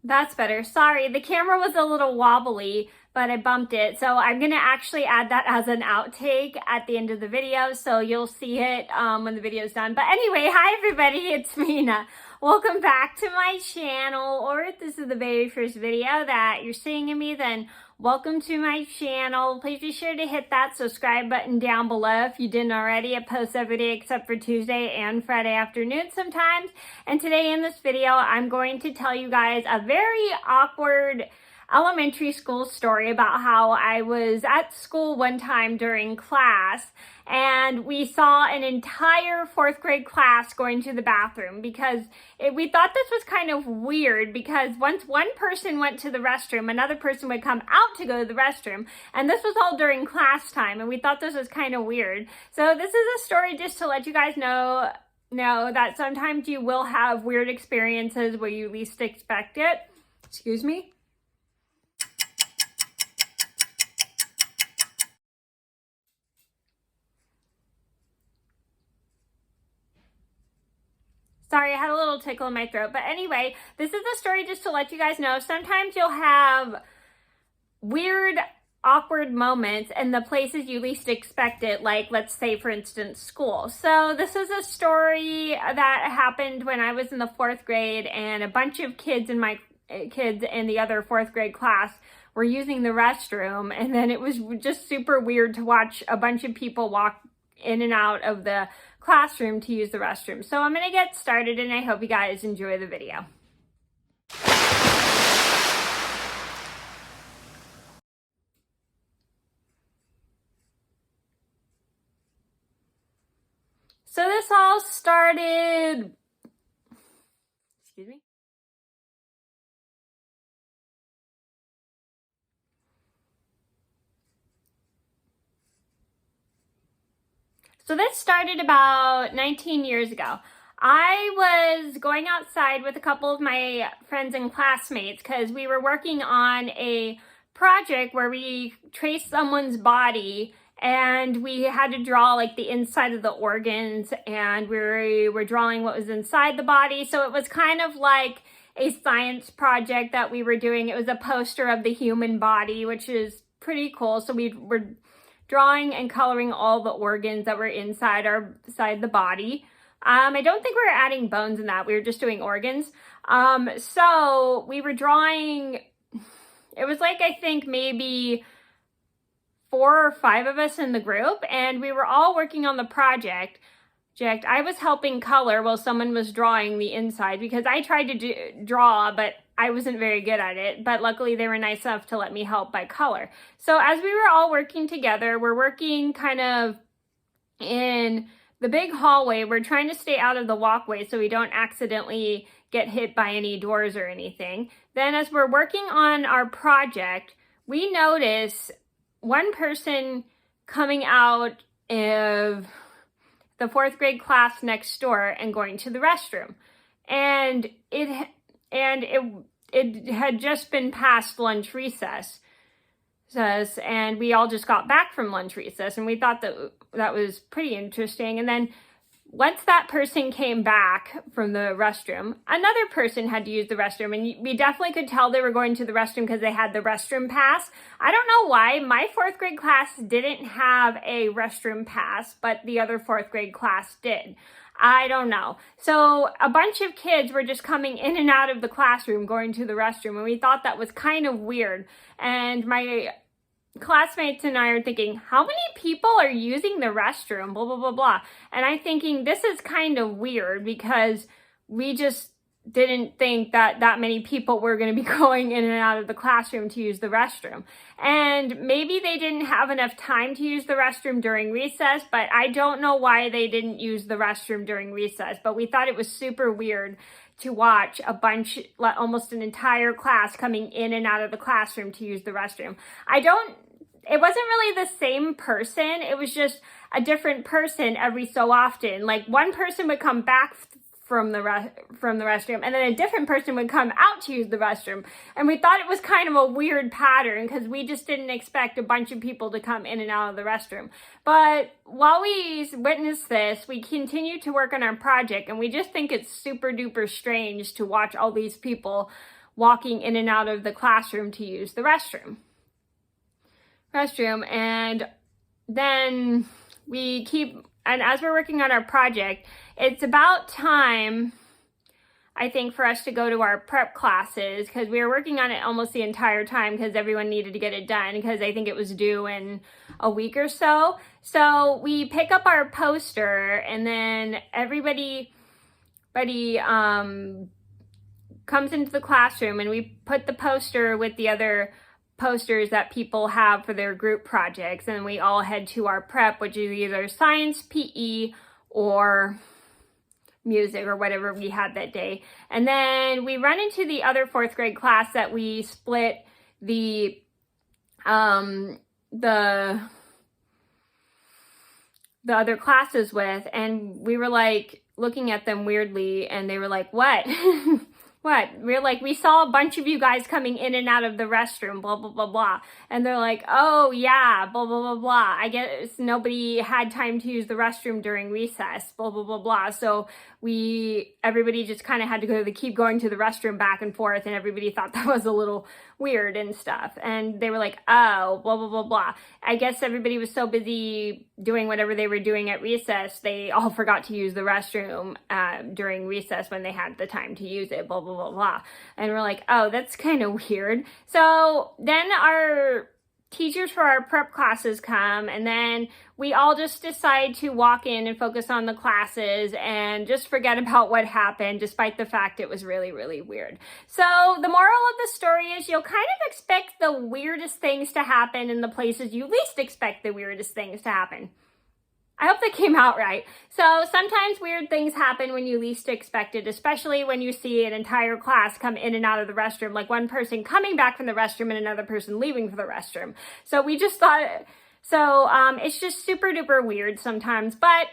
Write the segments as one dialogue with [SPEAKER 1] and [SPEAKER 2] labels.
[SPEAKER 1] That's better. Sorry, the camera was a little wobbly, but I bumped it. So I'm going to actually add that as an outtake at the end of the video. So you'll see it when the video is done. But anyway, hi everybody, it's Mena. Welcome back to my channel, or if this is the very first video that you're seeing of me, then welcome to my channel. Please be sure to hit that subscribe button down below if you didn't already. I post every day except for Tuesday and Friday afternoon sometimes. And today in this video, I'm going to tell you guys a very awkward elementary school story about how I was at school one time during class and we saw an entire fourth grade class going to the bathroom because we thought this was kind of weird because once one person went to the restroom, another person would come out to go to the restroom, and this was all during class time, and we thought this was kind of weird. So this is a story just to let you guys know that sometimes you will have weird experiences where you least expect it. Excuse me. Sorry, I had a little tickle in my throat. But anyway, this is a story just to let you guys know. Sometimes you'll have weird, awkward moments in the places you least expect it, like let's say, for instance, school. So this is a story that happened when I was in the fourth grade and a bunch of kids in the other fourth grade class were using the restroom. And then it was just super weird to watch a bunch of people walk in and out of the classroom to use the restroom. So I'm going to get started and I hope you guys enjoy the video. So this all started, excuse me. So this started about 19 years ago. I was going outside with a couple of my friends and classmates because we were working on a project where we traced someone's body and we had to draw like the inside of the organs, and we were drawing what was inside the body. So it was kind of like a science project that we were doing. It was a poster of the human body, which is pretty cool. So we were drawing and coloring all the organs that were inside the body. I don't think we were adding bones in that. We were just doing organs. So we were drawing, it was like, I think maybe 4 or 5 of us in the group, and we were all working on the project. I was helping color while someone was drawing the inside because I tried to draw, but I wasn't very good at it. But luckily they were nice enough to let me help by color. So as we were all working together, we're working kind of in the big hallway. We're trying to stay out of the walkway so we don't accidentally get hit by any doors or anything. Then as we're working on our project, we notice one person coming out of the fourth grade class next door and going to the restroom. And it had just been past lunch recess. And we all just got back from lunch recess, and we thought that was pretty interesting. And then once that person came back from the restroom, another person had to use the restroom, and we definitely could tell they were going to the restroom because they had the restroom pass. I don't know why. My fourth grade class didn't have a restroom pass, but the other fourth grade class did. I don't know. So a bunch of kids were just coming in and out of the classroom going to the restroom, and we thought that was kind of weird. And my classmates and I are thinking, how many people are using the restroom, blah, blah, blah, blah. And I'm thinking, this is kind of weird because we just didn't think that many people were going to be going in and out of the classroom to use the restroom. And maybe they didn't have enough time to use the restroom during recess, but I don't know why they didn't use the restroom during recess. But we thought it was super weird to watch a bunch, almost an entire class coming in and out of the classroom to use the restroom. It wasn't really the same person. It was just a different person every so often. Like one person would come back from the restroom, and then a different person would come out to use the restroom. And we thought it was kind of a weird pattern because we just didn't expect a bunch of people to come in and out of the restroom. But while we witnessed this, we continued to work on our project, and we just think it's super duper strange to watch all these people walking in and out of the classroom to use the restroom. And then and as we're working on our project, it's about time, I think, for us to go to our prep classes, because we were working on it almost the entire time because everyone needed to get it done because I think it was due in a week or so. So we pick up our poster, and then everybody comes into the classroom, and we put the poster with the other posters that people have for their group projects, and we all head to our prep, which is either science, PE, or music, or whatever we had that day. And then we run into the other 4th grade class that we split the other classes with, and we were like looking at them weirdly, and they were like, what? What? We're like, we saw a bunch of you guys coming in and out of the restroom, blah, blah, blah, blah. And they're like, oh yeah, blah, blah, blah, blah. I guess nobody had time to use the restroom during recess, blah, blah, blah, blah. So everybody just kind of had to keep going to the restroom back and forth, and everybody thought that was a little weird and stuff. And they were like, oh, blah, blah, blah, blah. I guess everybody was so busy doing whatever they were doing at recess, they all forgot to use the restroom during recess when they had the time to use it, blah, blah, blah, blah. And we're like, oh, that's kind of weird. So then our teachers for our prep classes come, and then we all just decide to walk in and focus on the classes and just forget about what happened, despite the fact it was really, really weird. So the moral of the story is, you'll kind of expect the weirdest things to happen in the places you least expect the weirdest things to happen. I hope that came out right. So sometimes weird things happen when you least expect it, especially when you see an entire class come in and out of the restroom, like one person coming back from the restroom and another person leaving for the restroom. So we just thought, it's just super duper weird sometimes, but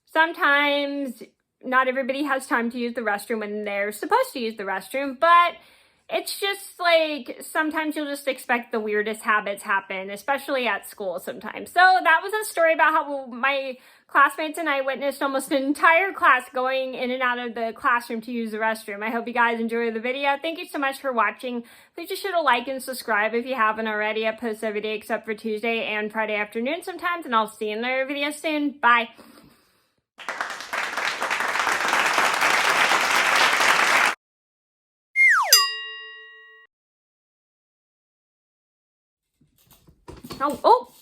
[SPEAKER 1] sometimes not everybody has time to use the restroom when they're supposed to use the restroom, but it's just like, sometimes you'll just expect the weirdest habits happen, especially at school sometimes. So that was a story about how my classmates and I witnessed almost an entire class going in and out of the classroom to use the restroom. I hope you guys enjoyed the video. Thank you so much for watching. Please just hit a like and subscribe if you haven't already. I post every day except for Tuesday and Friday afternoon sometimes, and I'll see you in another video soon. Bye. Oh.